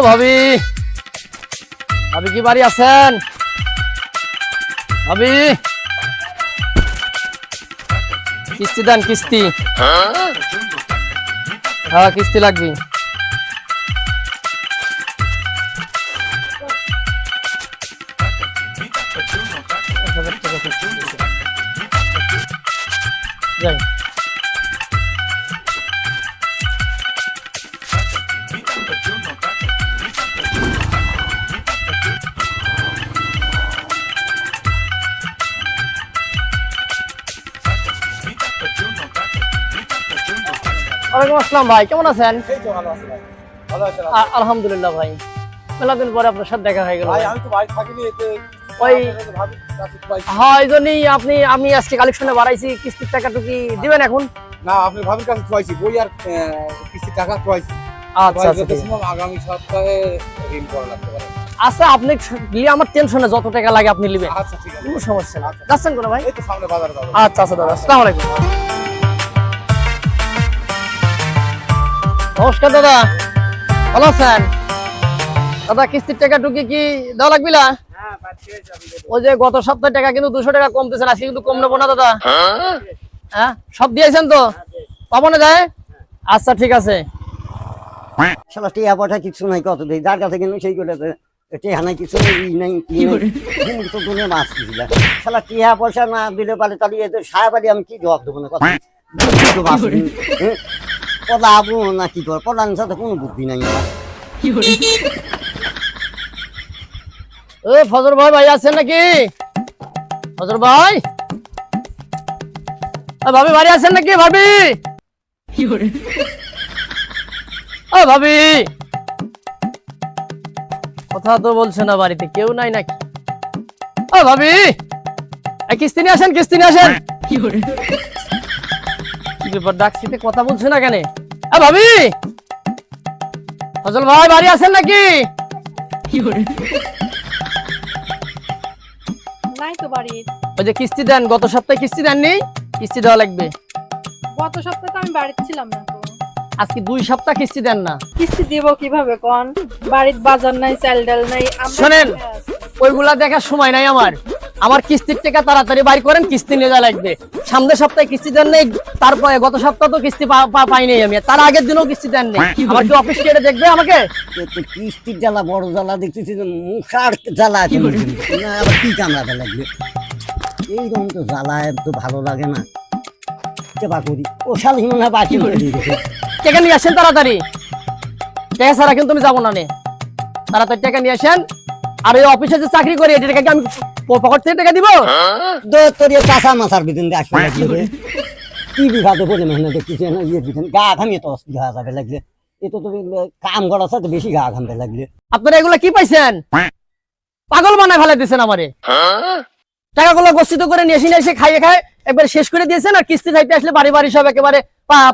ভাবি, ভাবি কি বাড়ি আছেন? ভাবি, কিস্তি দেন, কিস্তি। হ্যাঁ, কিস্তি লাগবে। যাই। ওয়ালাইকুম আসসালাম ভাই, কেমন আছেন? আলহামদুলিল্লাহ ভাই, মেলা দিন পরে আপনার সাথে দেখা হয়ে গেল। হ্যাঁ, এই জন্যই আমি আজকে কালেকশনে বাড়াইছি। কিস্তির টাকাটুকু কি দিবেন এখন? না, আপনি ভাবির কাছে থুয়াইছি বই আর কিস্তির টাকা থুয়াইছি। আচ্ছা, আগামী সপ্তাহে ঋণ করা লাগতে পারে। আচ্ছা, আপনি গিয়ে আমার টেনশনে যত টাকা লাগে আপনি নেবেন। আচ্ছা, ঠিক আছে, কোনো সমস্যা নেই। যাচ্ছেন কোন ভাই? এই তো সামনে বাজারে যাবো। আচ্ছা আচ্ছা দাদা, আসসালামু আলাইকুম। নমস্কার দাদা, ভালো আছেন? দাদা, কিস্তির টাকাটুকু কি দেওয়া লাগবে না? ওই যে গত সপ্তাহে টাকা কিন্তু 200 টাকা কমতেছে, আজকে কিন্তু কম নেবো না দাদা। হ্যাঁ, সব দিয়েছেন তো? পাবো না যায়? আচ্ছা, ঠিক আছে। শালা টিয়া পয়সা কিছু নাই, কত দেই যার কাছে কিন্তু সেই করে টিয়া নাই, কিছু নাই, তো দুনিয়া মাছ দিছিল। শালা টিয়া পয়সা না দিলে পারে তাহলে এদের সারা বাড়ি আমি কি জবাব দেবো না, কথা পড়াবো না কি কর, পড়ানোর সাথে কোনো বুদ্ধি নাই আমার। ও ফজর ভাই, ভাই আছেন নাকি? ফজর ভাই, ভাবি বাড়ি আছেন নাকি? ভাবি, ও ভাবি, কথা তো বলছে না, বাড়িতে কেউ নাই নাকি? ও ভাবি, কিস্তি নিয়ে আসেন, কিস্তি নিয়ে আসেন। কি ব্যাপার, ডাকছিতে কথা বলছে না কেন? ভাবি, ফজল ভাই বাড়ি আছেন নাকি? নাই তো বাড়ি। ওই যে কিস্তি দেন, গত সপ্তাহে কিস্তি দেননি, কিস্তি দেওয়া লাগবে। গত সপ্তাহে তো আমি বাড়িতে ছিলাম না তো। আজকে 2 সপ্তাহ কিস্তি দেন না। কিস্তি দেব কিভাবে কোন? বাড়ির বাজার নাই, চাল ডাল নাই। শোনেন, ওইগুলা দেখার সময় নাই আমার কিস্তির টাকা তাড়াতাড়ি বাড়ি করেন, কিস্তি নিয়ে যা লাগবে। সামনের সপ্তাহে কিস্তি দেন নাই, তারপরে গত সপ্তাহ তো কিস্তি পাইনি আমি, তার আগের দিনও কিস্তি দেন নাই। আমার কি অফিস কেটে দেখবে আমাকে? কিস্তির জ্বালা, বড় জ্বালা দেখতেছি, মুখার জ্বালা আছে, আবার কি কামড়াতে লাগবে। এইরকম তো জ্বালায় তো ভালো লাগে না, চেপা করি। ও শাল হিমনা বাকি করে দিয়ে গেছে। টাকা নিয়ে আসেন তাড়াতাড়ি, টাকা ছাড়া কিন্তু আমি যাবো না। তাড়াতাড়ি টাকা নিয়ে আসেন। আর ওই অফিসে যে চাকরি করি, এটা টাকা কি আমি পকেট থেকে টাকা দিব? তোর কাঁচা মাথার ভিতরে আসবে লাগবে, কি বিঘাতে বলে মেহনত দেখতেছি না, ইয়ে দিতেন গা ঘামিয়ে তো অসুবিধা হয়ে যাবে লাগলে। এ তো তুমি কাম করার সাথে বেশি গা ঘামতে লাগলে। আপনারা এগুলা কি পাইছেন? পাগল বানায় ফেলে দিয়েছেন আমারে। টাকাগুলো গচ্ছিত করে নিয়ে এসে খাইয়ে খায় একবার শেষ করে দিয়েছেন। আর কিস্তি চাইতে আসলে বাড়ি বাড়ি সব একেবারে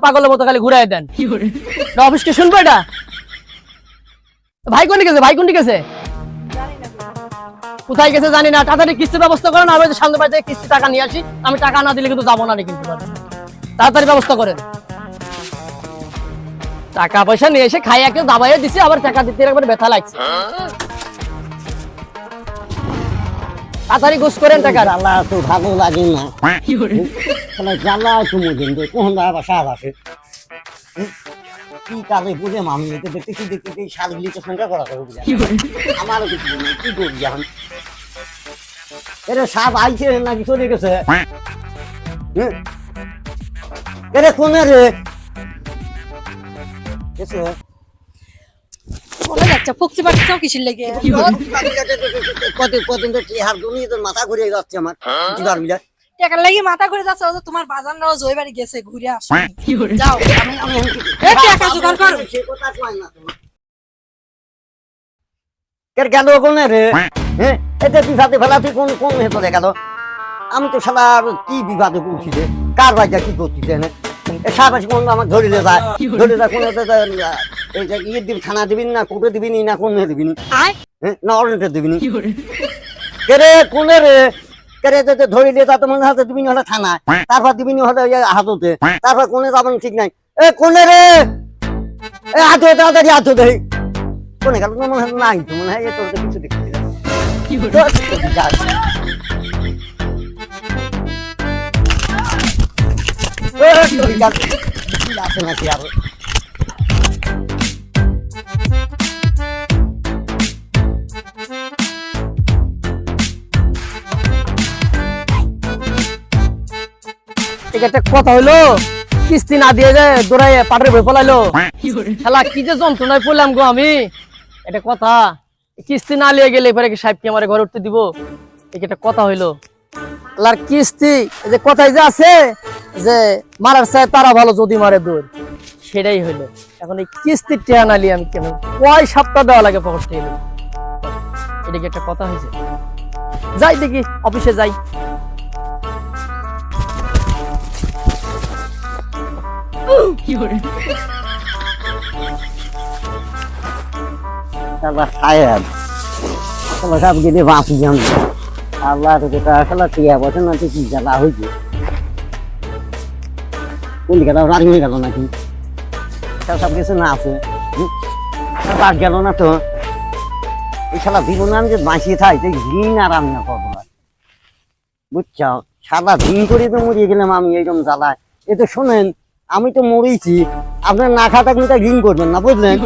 পাগলের মতো খালি ঘুরাই দেন। অফিসকে শুনবো এটা? ভাই কোন গেছে? ভাই কোন গেছে? কোথায় গেছে জানি না। তাড়াতাড়ি কিস্তির ব্যবস্থা করেন। আমি সামনে বাড়ি থেকে কিস্তি টাকা নিয়ে আসি। আমি টাকা না দিলে কিন্তু যাবো না, কিন্তু তাড়াতাড়ি ব্যবস্থা করেন। টাকা পয়সা নিয়ে এসে খাইয়া কেউ দাবাইয়া দিছে, আবার টাকা দিতে একবার ব্যথা লাগছে। তাড়াতাড়ি গোস করেন টাকা। জ্বালা তো ভালো লাগে না, জ্বালা একটু মজুন কখন আবার সাপ আসে। কি কালে বুঝে মামি দেখতেছি দেখতেছি শালগুলি তো সংখ্যা করা যাবে, আমারও কিছু কি করি এখন। এরে সাপ আইছে নাকি চলে গেছে? এরে কোনে রে গেছে? বলে যাচ্ছে ফুকছি পাচ্ছাও কিসের লেগে? কতদিন তো হার দুনিয়ে তোর মাথা ঘুরে যাচ্ছে আমার। টাকার লাগি মাথা ঘুরে যাচ্ছে। ও তোমার বাজার নাও জয় বাড়ি গেছে, ঘুরে আসো। যাও, আমি টাকা জোগাড় করো। গেল কোনে রে? হ্যাঁ, এটা বিভাগে ফেলাতে কোন কোন চলে গেল? আমি তো সারা কি বিভাগে পৌঁছি রে, কার বাড়িটা কি করতেছে না? সাবাসী কোন আমার ধরিলে যায়, ধরিলে কোন ইয়ে দিবি, থানা দিবিন না, কোর্টে দিবিনি না, কোন দিবিনি না, অরেন্টে দিবিনি। কে রে কোনে রে? ধরিলে তা তোমার হাতে দিবিনি হলে থানা, তারপর দিবিনি হলে হাততে, তারপর কোনে যাবেন ঠিক নাই। এ কোনে রে? এ হাতে তাড়াতাড়ি হাত দেয়। কোনে গেল মনে হয় নাই তো মনে হয় এ তোর কিছু দেখতে আছে নাকি আরো ঠিক একটা কথা হইলো কিস্তি না দিয়ে যায় দৌড়াই পাটের বই পলাইলো শালা কি যে যন্ত্রণায় পড়লাম গো আমি এটা কথা কিস্তি না লিয়ে গেলে এবারে কি সাহেব কি আমার ঘরে উঠতে দিব এই একটা কথা হইলো আল্লাহর কিস্তি এই যে কথাই যে আছে যে মারার চাই তারা ভালো যদি মারে দূর সেটাই হইলো এখন এই কিস্তির টেয়া না লিয়ে আমি কেন কয় সপ্তাহ দেওয়া লাগে পকেট থেকে এটা কি একটা কথা হয়েছে যাই দেখি অফিসে যাই আল্লাহ সাহেব আল্লাহ সব গেলে বাঁচি যান আল্লাহ তোকে তো আসলে টিয়া বছর না কি জ্বালা হয়েছে কোন দিকে রানি হয়ে গেল নাকি সব কিছু না আছে বাদ গেল না তো এই শালা জীবনে আমি যে বাঁচিয়ে থাই তো দিন আর আমি না করবো না বুঝছো সারা দিন করে তো মরিয়ে গেলাম আমি এইরকম জ্বালায় এ তো শোনেন আমি তো মরেছি আপনার না খাওয়া থাকলে তা ঋণ করবেন না বুঝলেন